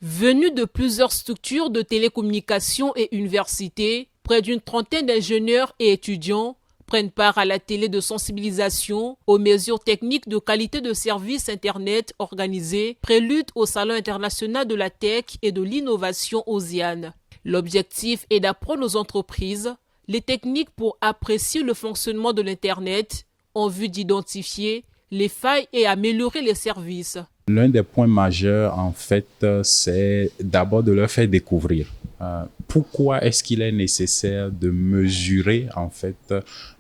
Venus de plusieurs structures de télécommunications et universités, près d'une trentaine d'ingénieurs et étudiants prennent part à l'atelier de sensibilisation aux mesures techniques de qualité de service Internet organisé prélude au Salon international de la tech et de l'innovation OSIAN. L'objectif est d'apprendre aux entreprises les techniques pour apprécier le fonctionnement de l'Internet en vue d'identifier les failles et améliorer les services. L'un des points majeurs, en fait, c'est d'abord de leur faire découvrir pourquoi est-ce qu'il est nécessaire de mesurer, en fait,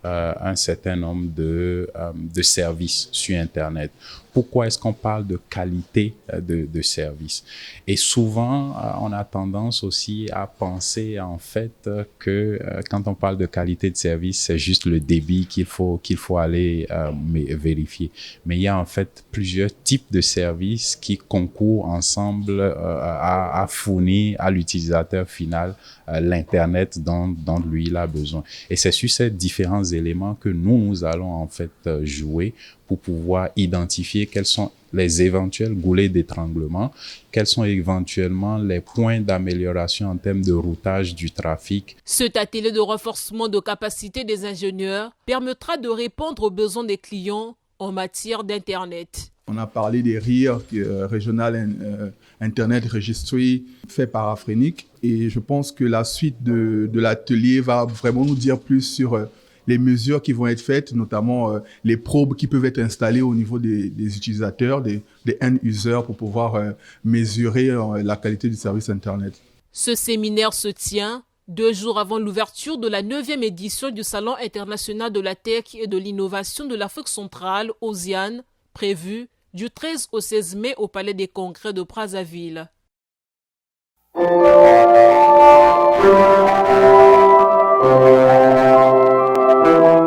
un certain nombre de services sur Internet. Pourquoi est-ce qu'on parle de qualité de service? Et souvent, on a tendance aussi à penser, en fait, que quand on parle de qualité de service, c'est juste le débit qu'il faut aller vérifier. Mais il y a en fait plusieurs types de services qui concourent ensemble à fournir à l'utilisateur final l'Internet dont lui il a besoin. Et c'est sur ces différents éléments que nous allons en fait jouer pour pouvoir identifier quels sont les éventuels goulets d'étranglement, quels sont éventuellement les points d'amélioration en termes de routage du trafic. Cet atelier de renforcement de capacité des ingénieurs permettra de répondre aux besoins des clients en matière d'Internet. On a parlé des RIR, Regional Internet Registry, fait par Afrinic. Et je pense que la suite de l'atelier va vraiment nous dire plus sur les mesures qui vont être faites, notamment les probes qui peuvent être installées au niveau des utilisateurs, des end-users, pour pouvoir mesurer la qualité du service Internet. Ce séminaire se tient 2 jours avant l'ouverture de la 9e édition du Salon international de la tech et de l'innovation de l'Afrique centrale, OSIAN, prévu du 13 au 16 mai au Palais des Congrès de Brazzaville.